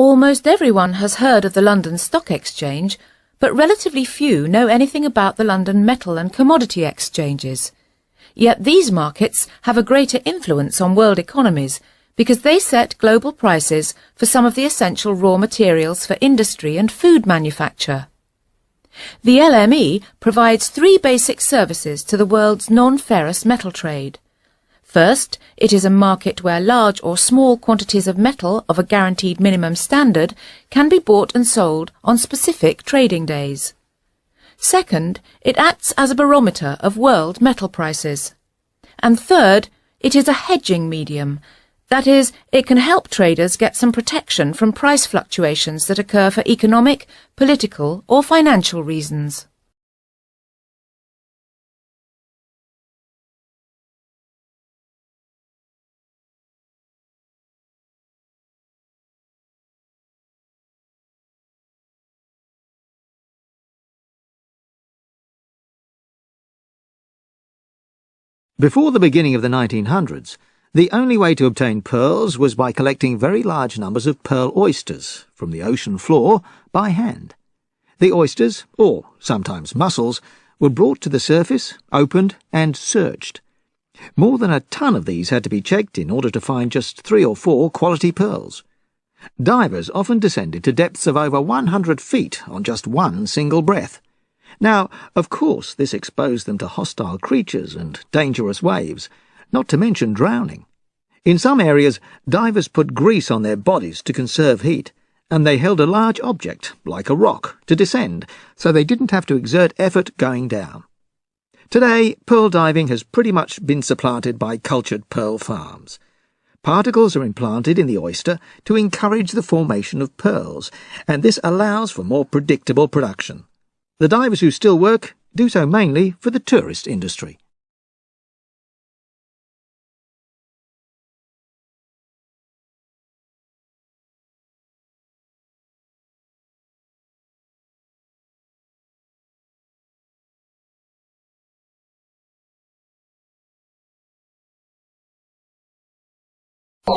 Almost everyone has heard of the London Stock Exchange, but relatively few know anything about the London Metal and Commodity Exchanges. Yet these markets have a greater influence on world economies because they set global prices for some of the essential raw materials for industry and food manufacture. The LME provides three basic services to the world's non-ferrous metal trade. First, it is a market where large or small quantities of metal of a guaranteed minimum standard can be bought and sold on specific trading days. Second, it acts as a barometer of world metal prices. And third, it is a hedging medium. That is, it can help traders get some protection from price fluctuations that occur for economic, political or financial reasons. Before the beginning of the 1900s, the only way to obtain pearls was by collecting very large numbers of pearl oysters from the ocean floor by hand. The oysters, or sometimes mussels, were brought to the surface, opened and searched. More than a ton of these had to be checked in order to find just 3 or 4 quality pearls. Divers often descended to depths of over 100 feet on just one single breath. Now, of course, this exposed them to hostile creatures and dangerous waves, not to mention drowning. In some areas, divers put grease on their bodies to conserve heat, and they held a large object, like a rock, to descend, so they didn't have to exert effort going down. Today, pearl diving has pretty much been supplanted by cultured pearl farms. Particles are implanted in the oyster to encourage the formation of pearls, and this allows for more predictable production. The divers who still work do so mainly for the tourist industry.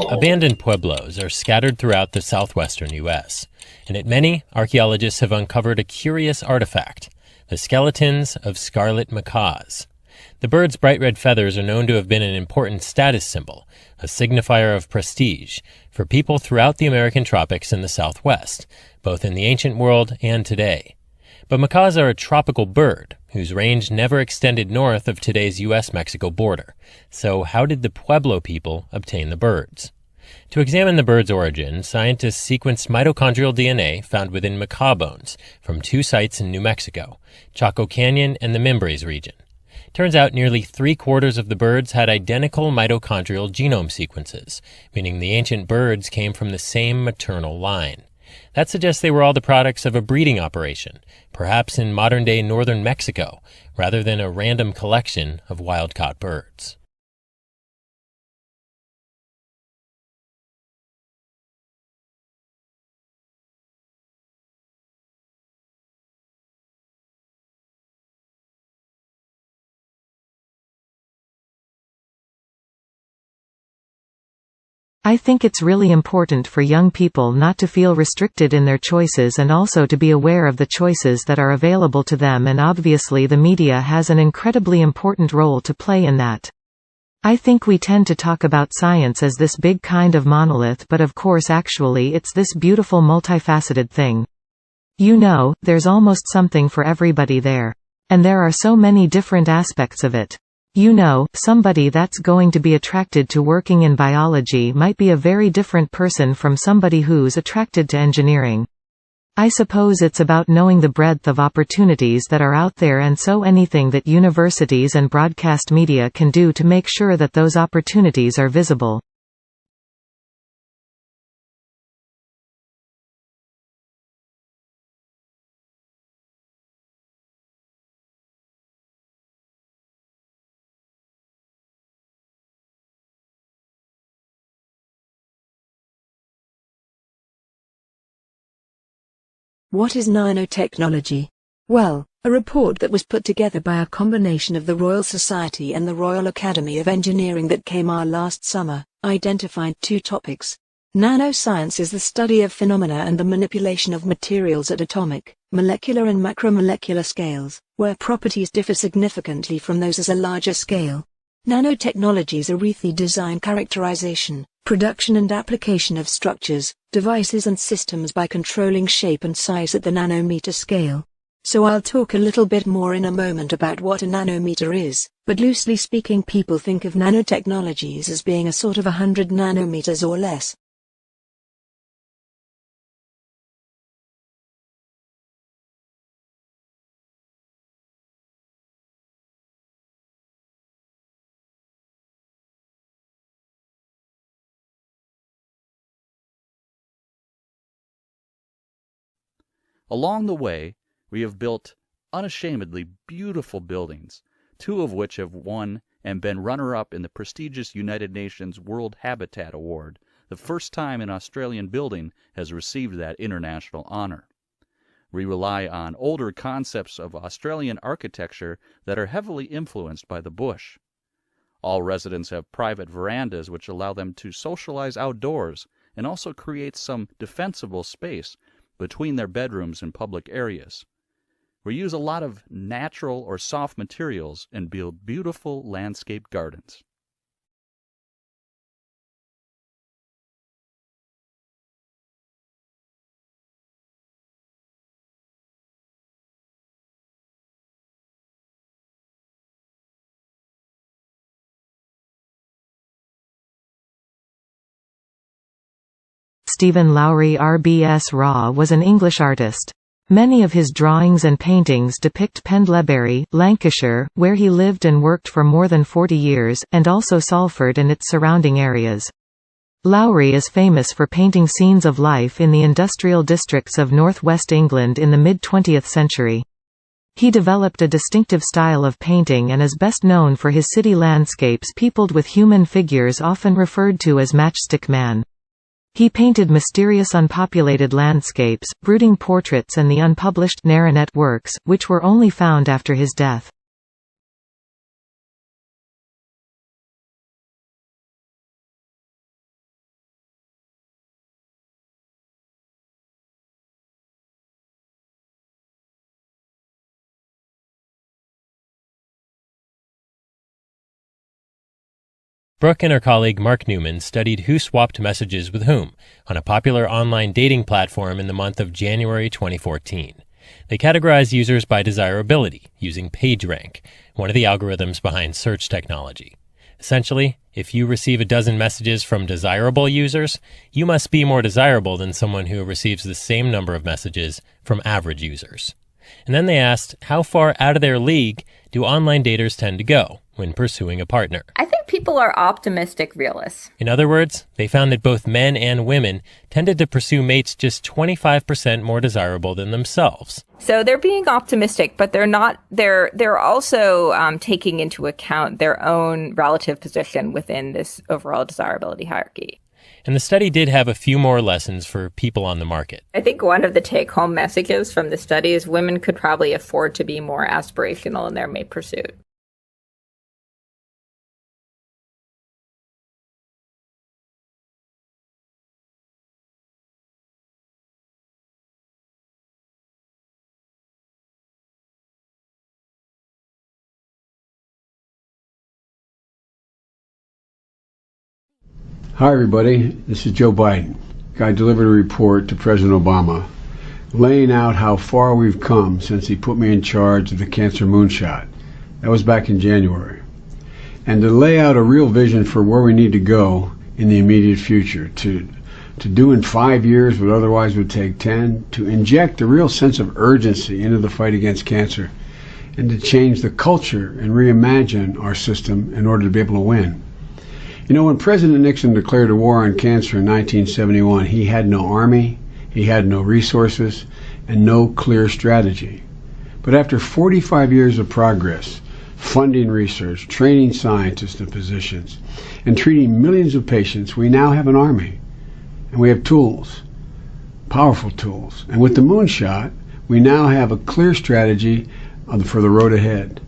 Abandoned pueblos are scattered throughout the southwestern U.S., and at many, archaeologists have uncovered a curious artifact, the skeletons of scarlet macaws. The bird's bright red feathers are known to have been an important status symbol, a signifier of prestige, for people throughout the American tropics and the Southwest, both in the ancient world and today. But macaws are a tropical bird, whose range never extended north of today's U.S.-Mexico border. So how did the Pueblo people obtain the birds? To examine the bird's origin, scientists sequenced mitochondrial DNA found within macaw bones from 2 sites in New Mexico, Chaco Canyon and the Mimbres region. Turns out nearly 3/4 of the birds had identical mitochondrial genome sequences, meaning the ancient birds came from the same maternal line. That suggests they were all the products of a breeding operation, perhaps in modern-day northern Mexico, rather than a random collection of wild-caught birds. I think it's really important for young people not to feel restricted in their choices and also to be aware of the choices that are available to them, and obviously the media has an incredibly important role to play in that. I think we tend to talk about science as this big kind of monolith, but of course actually it's this beautiful multifaceted thing. You know, there's almost something for everybody there. And there are so many different aspects of it. You know, somebody that's going to be attracted to working in biology might be a very different person from somebody who's attracted to engineering. I suppose it's about knowing the breadth of opportunities that are out there, and so anything that universities and broadcast media can do to make sure that those opportunities are visible. What is nanotechnology? Well, a report that was put together by a combination of the Royal Society and the Royal Academy of Engineering that came out last summer, identified 2 topics. Nanoscience is the study of phenomena and the manipulation of materials at atomic, molecular and macromolecular scales, where properties differ significantly from those at a larger scale. Nanotechnologies are the design, characterization, production and application of structures, devices and systems by controlling shape and size at the nanometer scale. So I'll talk a little bit more in a moment about what a nanometer is, but loosely speaking people think of nanotechnologies as being a sort of 100 nanometers or less. Along the way, we have built unashamedly beautiful buildings, 2 of which have won and been runner-up in the prestigious United Nations World Habitat Award, the first time an Australian building has received that international honor. We rely on older concepts of Australian architecture that are heavily influenced by the bush. All residents have private verandas which allow them to socialize outdoors and also create some defensible space between their bedrooms and public areas. We use a lot of natural or soft materials and build beautiful landscape gardens. Stephen Lowry RBS Raw was an English artist. Many of his drawings and paintings depict Pendlebury, Lancashire, where he lived and worked for more than 40 years, and also Salford and its surrounding areas. Lowry is famous for painting scenes of life in the industrial districts of northwest England in the mid-20th century. He developed a distinctive style of painting and is best known for his city landscapes peopled with human figures often referred to as Matchstick Man. He painted mysterious unpopulated landscapes, brooding portraits and the unpublished Naranet works, which were only found after his death. Brooke and her colleague Mark Newman studied who swapped messages with whom on a popular online dating platform in the month of January 2014. They categorized users by desirability using PageRank, one of the algorithms behind search technology. Essentially, if you receive a dozen messages from desirable users, you must be more desirable than someone who receives the same number of messages from average users. And then they asked, how far out of their league do online daters tend to go when pursuing a partner? I think people are optimistic realists. In other words, they found that both men and women tended to pursue mates just 25% more desirable than themselves. So they're being optimistic, but they're also taking into account their own relative position within this overall desirability hierarchy. And the study did have a few more lessons for people on the market. I think one of the take-home messages from the study is women could probably afford to be more aspirational in their mate pursuit. Hi everybody, this is Joe Biden. I delivered a report to President Obama laying out how far we've come since he put me in charge of the cancer moonshot. That was back in January. And to lay out a real vision for where we need to go in the immediate future, to do in 5 years what otherwise would take 10, to inject a real sense of urgency into the fight against cancer, and to change the culture and reimagine our system in order to be able to win. You know, when President Nixon declared a war on cancer in 1971, he had no army, he had no resources, and no clear strategy. But after 45 years of progress, funding research, training scientists and physicians, and treating millions of patients, we now have an army. And we have tools, powerful tools. And with the moonshot, we now have a clear strategy for the road ahead.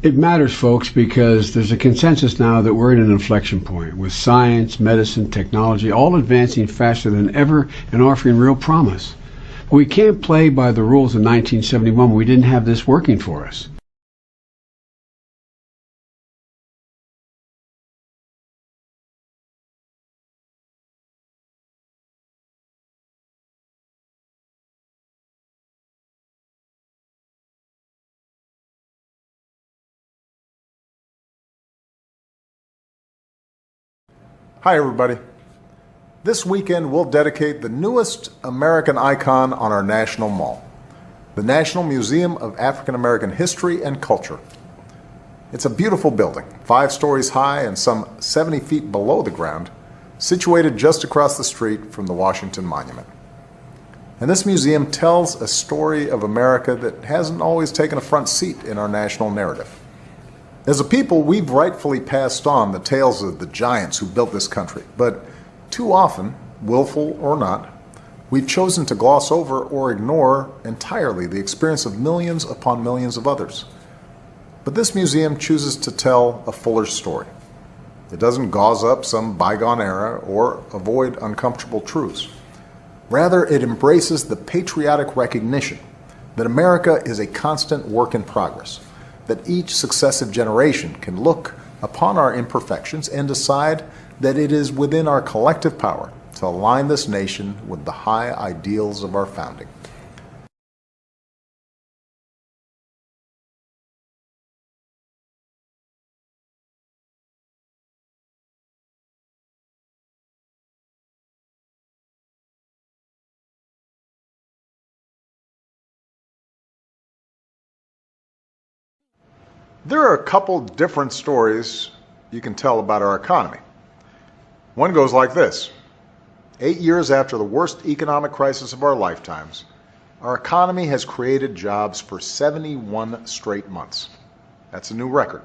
It matters, folks, because there's a consensus now that we're at an inflection point with science, medicine, technology, all advancing faster than ever and offering real promise. We can't play by the rules of 1971 when we didn't have this working for us. Hi everybody. This weekend we'll dedicate the newest American icon on our National Mall, the National Museum of African American History and Culture. It's a beautiful building, 5 stories high and some 70 feet below the ground, situated just across the street from the Washington Monument. And this museum tells a story of America that hasn't always taken a front seat in our national narrative. As a people, we've rightfully passed on the tales of the giants who built this country, but too often, willful or not, we've chosen to gloss over or ignore entirely the experience of millions upon millions of others. But this museum chooses to tell a fuller story. It doesn't gauze up some bygone era or avoid uncomfortable truths. Rather, it embraces the patriotic recognition that America is a constant work in progress, that each successive generation can look upon our imperfections and decide that it is within our collective power to align this nation with the high ideals of our founding. There are a couple different stories you can tell about our economy. One goes like this. 8 years after the worst economic crisis of our lifetimes, our economy has created jobs for 71 straight months. That's a new record.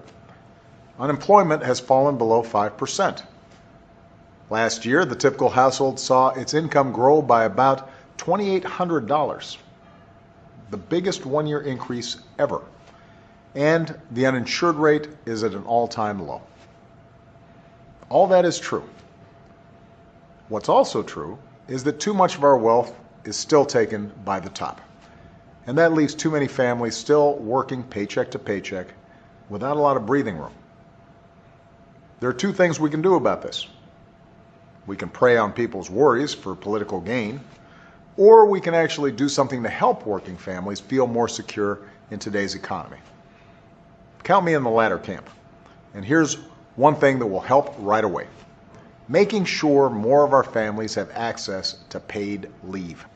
Unemployment has fallen below 5%. Last year, the typical household saw its income grow by about $2,800, the biggest one-year increase ever. And the uninsured rate is at an all-time low. All that is true. What's also true is that too much of our wealth is still taken by the top. And that leaves too many families still working paycheck to paycheck without a lot of breathing room. There are 2 things we can do about this. We can prey on people's worries for political gain, or we can actually do something to help working families feel more secure in today's economy. Count me in the latter camp. And here's one thing that will help right away. Making sure more of our families have access to paid leave.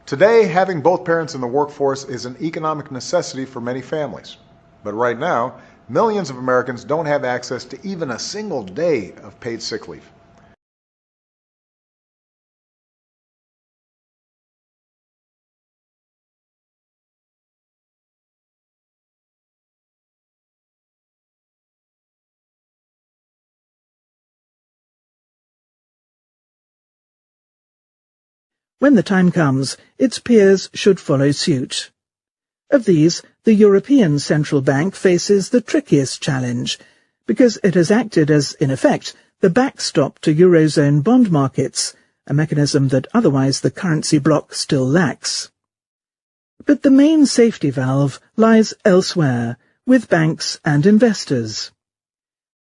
Today, having both parents in the workforce is an economic necessity for many families. But right now, millions of Americans don't have access to even a single day of paid sick leave. When the time comes, its peers should follow suit. Of these, the European Central Bank faces the trickiest challenge, because it has acted as, in effect, the backstop to Eurozone bond markets, a mechanism that otherwise the currency bloc still lacks. But the main safety valve lies elsewhere, with banks and investors.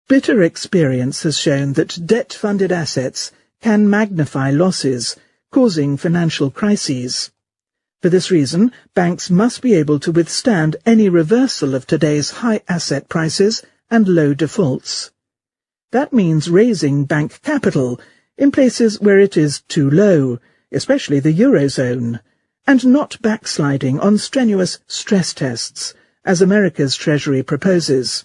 Bitter experience has shown that debt-funded assets can magnify losses, causing financial crises. For this reason, banks must be able to withstand any reversal of today's high asset prices and low defaults. That means raising bank capital in places where it is too low, especially the Eurozone, and not backsliding on strenuous stress tests, as America's Treasury proposes.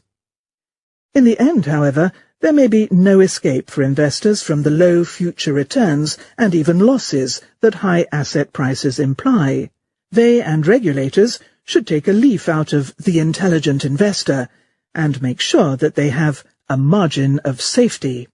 In the end, however, there may be no escape for investors from the low future returns and even losses that high asset prices imply. They and regulators should take a leaf out of The Intelligent Investor and make sure that they have a margin of safety.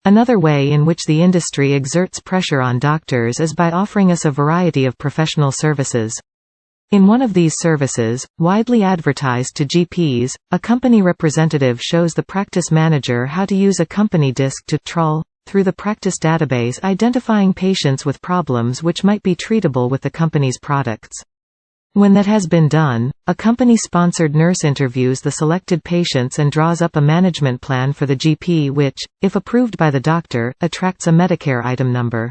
Another way in which the industry exerts pressure on doctors is by offering us a variety of professional services. In one of these services, widely advertised to GPs, a company representative shows the practice manager how to use a company disc to trawl through the practice database, identifying patients with problems which might be treatable with the company's products. When that has been done, a company-sponsored nurse interviews the selected patients and draws up a management plan for the GP which, if approved by the doctor, attracts a Medicare item number.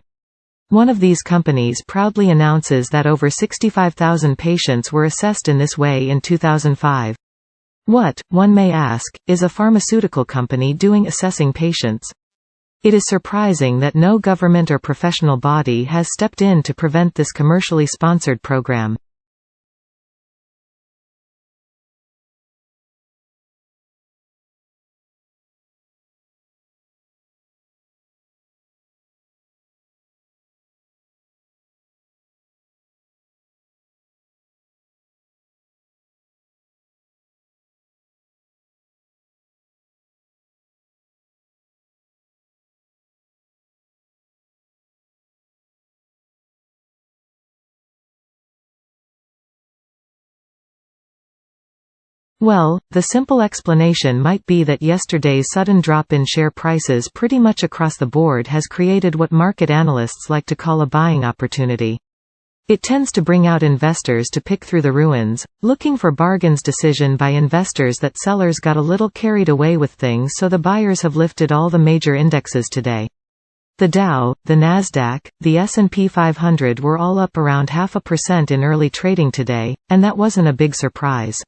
One of these companies proudly announces that over 65,000 patients were assessed in this way in 2005. What, one may ask, is a pharmaceutical company doing assessing patients? It is surprising that no government or professional body has stepped in to prevent this commercially sponsored program. Well, the simple explanation might be that yesterday's sudden drop in share prices pretty much across the board has created what market analysts like to call a buying opportunity. It tends to bring out investors to pick through the ruins, looking for bargains. Decision by investors that sellers got a little carried away with things, so the buyers have lifted all the major indexes today. The Dow, the Nasdaq, the S&P 500 were all up around 0.5% in early trading today, and that wasn't a big surprise.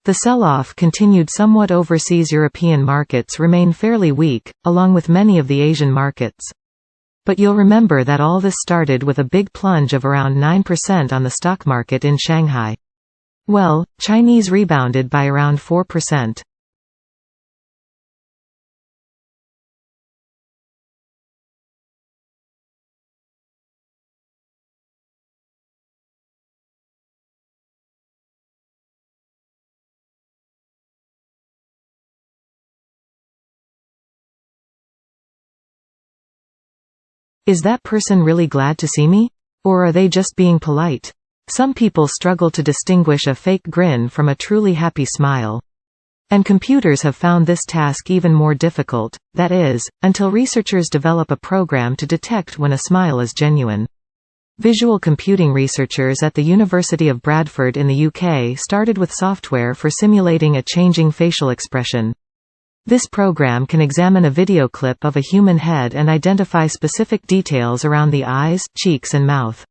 The sell-off continued somewhat. Overseas European markets remain fairly weak, along with many of the Asian markets. But you'll remember that all this started with a big plunge of around 9% on the stock market in Shanghai. Well, Chinese rebounded by around 4%. Is that person really glad to see me? Or are they just being polite? Some people struggle to distinguish a fake grin from a truly happy smile. And computers have found this task even more difficult, that is, until researchers develop a program to detect when a smile is genuine. Visual computing researchers at the University of Bradford in the UK started with software for simulating a changing facial expression. This program can examine a video clip of a human head and identify specific details around the eyes, cheeks and mouth.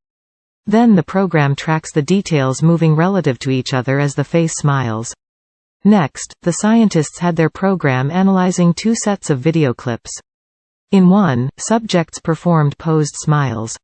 Then the program tracks the details moving relative to each other as the face smiles. Next, the scientists had their program analyzing two sets of video clips. In one, subjects performed posed smiles.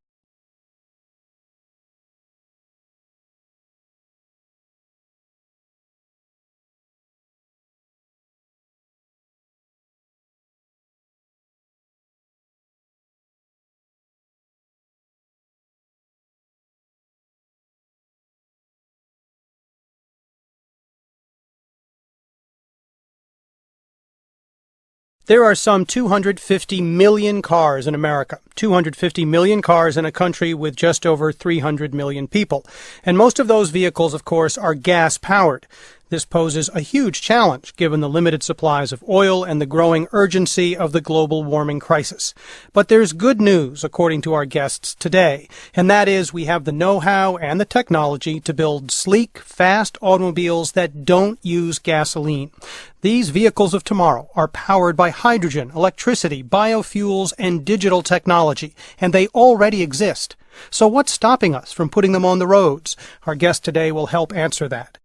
There are some 250 million cars in America, 250 million cars in a country with just over 300 million people. And most of those vehicles, of course, are gas-powered. This poses a huge challenge given the limited supplies of oil and the growing urgency of the global warming crisis. But there's good news, according to our guests today, and that is we have the know-how and the technology to build sleek, fast automobiles that don't use gasoline. These vehicles of tomorrow are powered by hydrogen, electricity, biofuels, and digital technology, and they already exist. So what's stopping us from putting them on the roads? Our guest today will help answer that.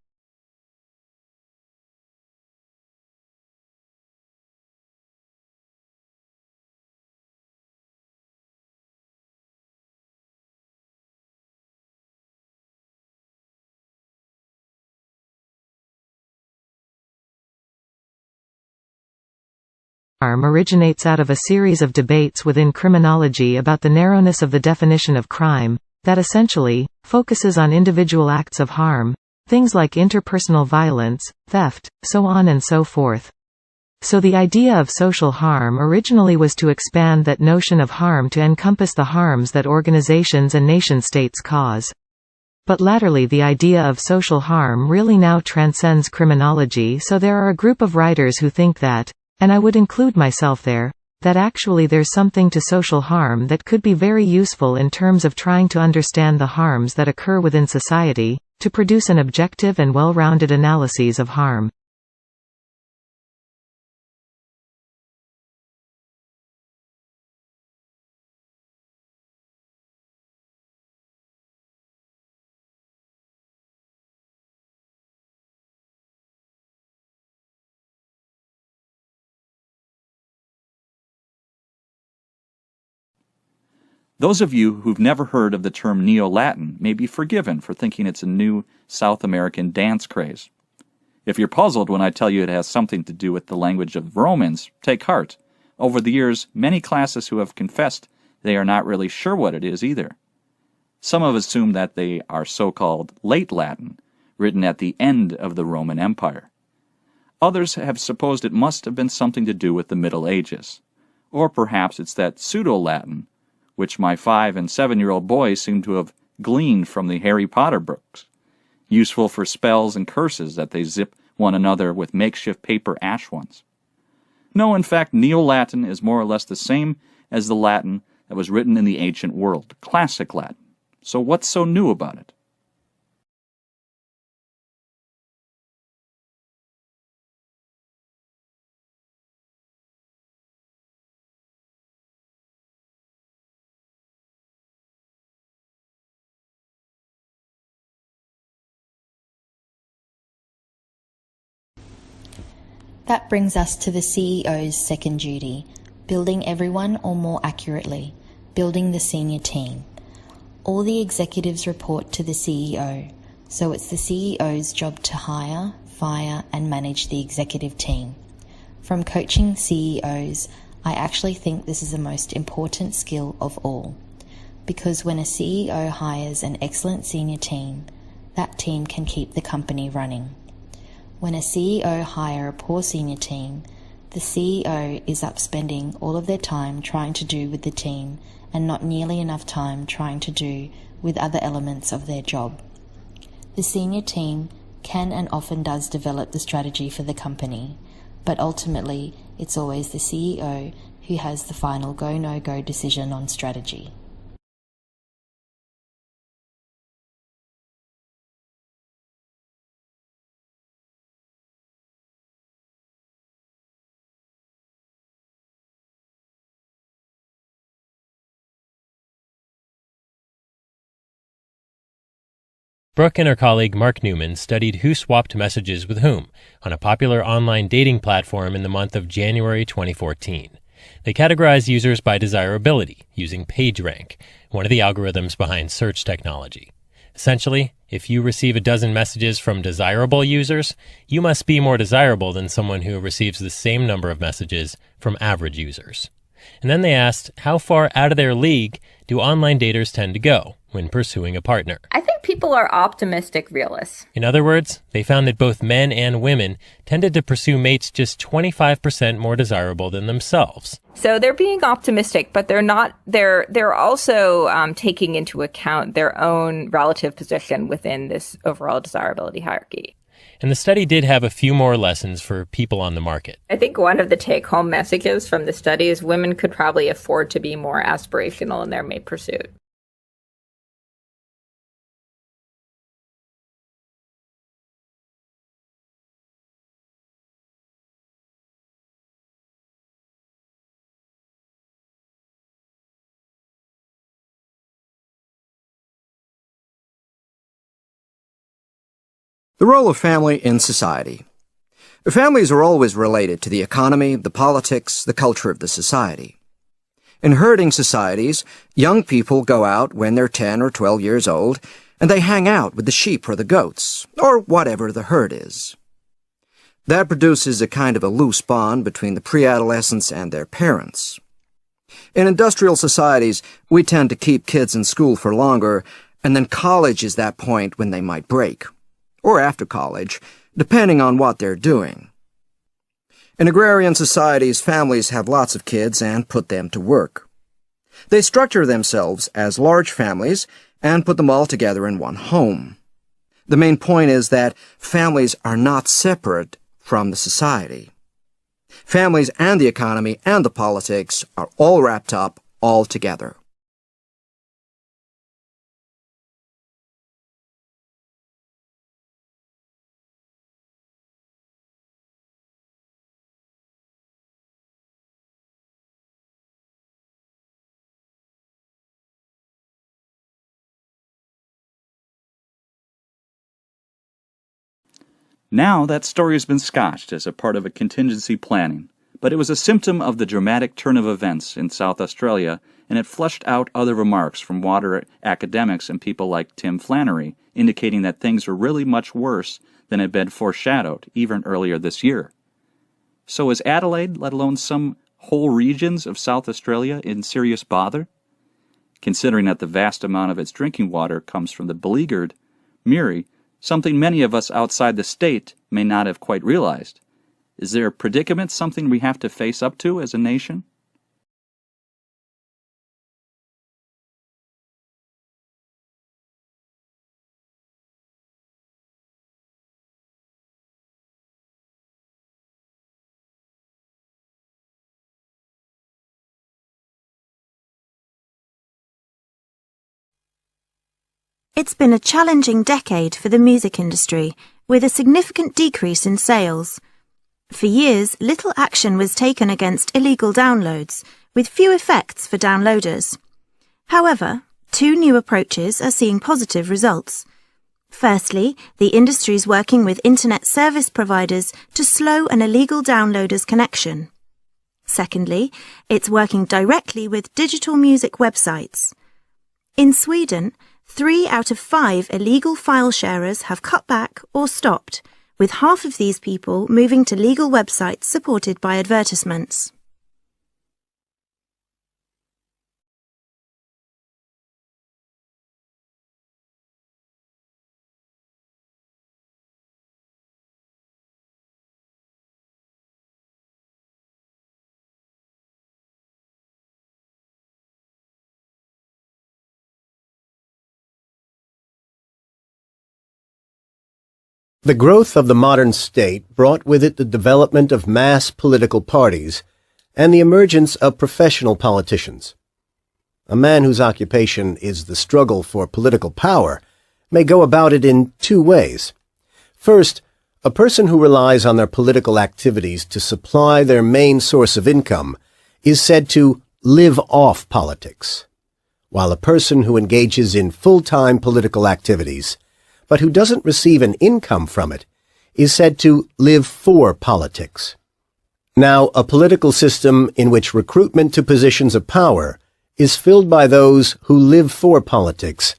Originates out of a series of debates within criminology about the narrowness of the definition of crime, that essentially focuses on individual acts of harm, things like interpersonal violence, theft, so on and so forth. So the idea of social harm originally was to expand that notion of harm to encompass the harms that organizations and nation-states cause. But latterly the idea of social harm really now transcends criminology, so there are a group of writers who think that, and I would include myself there, that actually there's something to social harm that could be very useful in terms of trying to understand the harms that occur within society, to produce an objective and well-rounded analysis of harm. Those of you who've never heard of the term NeoLatin may be forgiven for thinking it's a new South American dance craze. If you're puzzled when I tell you it has something to do with the language of Romans, take heart. Over the years, many classes who have confessed they are not really sure what it is either. Some have assumed that they are so-called late Latin, written at the end of the Roman Empire. Others have supposed it must have been something to do with the Middle Ages. Or perhaps it's that pseudo-Latin, which my 5- and 7-year-old boys seem to have gleaned from the Harry Potter books, useful for spells and curses that they zip one another with makeshift paper ash ones. No, in fact, Neo-Latin is more or less the same as the Latin that was written in the ancient world, classic Latin. So what's so new about it? That brings us to the CEO's second duty, building everyone, or more accurately, building the senior team. All the executives report to the CEO, so it's the CEO's job to hire, fire, and manage the executive team. From coaching CEOs, I actually think this is the most important skill of all, because when a CEO hires an excellent senior team, that team can keep the company running. When a CEO hires a poor senior team, the CEO is up spending all of their time trying to do with the team and not nearly enough time trying to do with other elements of their job. The senior team can and often does develop the strategy for the company, but ultimately it's always the CEO who has the final go-no-go decision on strategy. Brooke and her colleague Mark Newman studied who swapped messages with whom on a popular online dating platform in the month of January 2014. They categorized users by desirability using PageRank, one of the algorithms behind search technology. Essentially, if you receive a dozen messages from desirable users, you must be more desirable than someone who receives the same number of messages from average users. And then they asked, how far out of their league do online daters tend to go when pursuing a partner? I think people are optimistic realists. In other words, they found that both men and women tended to pursue mates just 25% more desirable than themselves. So they're being optimistic, but they're also taking into account their own relative position within this overall desirability hierarchy. And the study did have a few more lessons for people on the market. I think one of the take-home messages from the study is women could probably afford to be more aspirational in their mate pursuit. The role of family in society. Families are always related to the economy, the politics, the culture of the society. In herding societies, young people go out when they're 10 or 12 years old, and they hang out with the sheep or the goats, or whatever the herd is. That produces a kind of a loose bond between the pre-adolescents and their parents. In industrial societies, we tend to keep kids in school for longer, and then college is that point when they might break. Or after college, depending on what they're doing. In agrarian societies, families have lots of kids and put them to work. They structure themselves as large families and put them all together in one home. The main point is that families are not separate from the society. Families and the economy and the politics are all wrapped up all together. Now that story has been scotched as a part of a contingency planning, but it was a symptom of the dramatic turn of events in South Australia, and it flushed out other remarks from water academics and people like Tim Flannery, indicating that things were really much worse than had been foreshadowed even earlier this year. So is Adelaide, let alone some whole regions of South Australia, in serious bother? Considering that the vast amount of its drinking water comes from the beleaguered Murray, something many of us outside the state may not have quite realized. Is there a predicament, something we have to face up to as a nation? It's been a challenging decade for the music industry, with a significant decrease in sales. For years, little action was taken against illegal downloads, with few effects for downloaders. However, two new approaches are seeing positive results. Firstly, the industry is working with internet service providers to slow an illegal downloader's connection. Secondly, it's working directly with digital music websites. In Sweden, 3 out of 5 illegal file sharers have cut back or stopped, with half of these people moving to legal websites supported by advertisements. The growth of the modern state brought with it the development of mass political parties and the emergence of professional politicians. A man whose occupation is the struggle for political power may go about it in two ways. First, a person who relies on their political activities to supply their main source of income is said to live off politics, while a person who engages in full-time political activities but who doesn't receive an income from it, is said to live for politics. Now, a political system in which recruitment to positions of power is filled by those who live for politics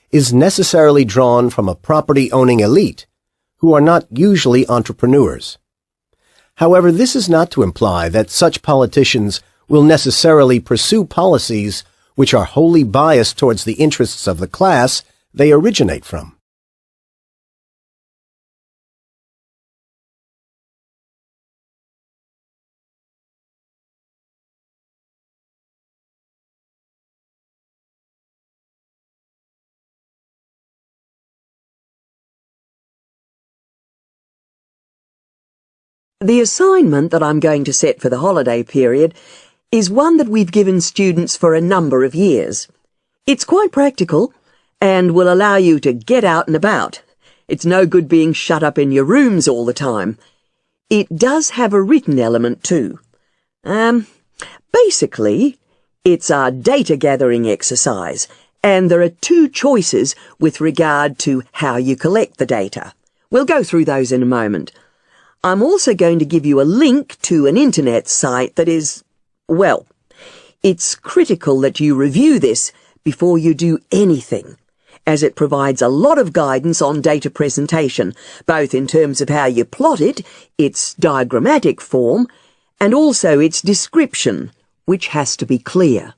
is necessarily drawn from a property-owning elite who are not usually entrepreneurs. However, this is not to imply that such politicians will necessarily pursue policies which are wholly biased towards the interests of the class they originate from. The assignment that I'm going to set for the holiday period is one that we've given students for a number of years. It's quite practical and will allow you to get out and about. It's no good being shut up in your rooms all the time. It does have a written element too. Basically, it's a data gathering exercise, and there are two choices with regard to how you collect the data. We'll go through those in a moment. I'm also going to give you a link to an internet site that is, well, it's critical that you review this before you do anything, as it provides a lot of guidance on data presentation, both in terms of how you plot it, its diagrammatic form, and also its description, which has to be clear.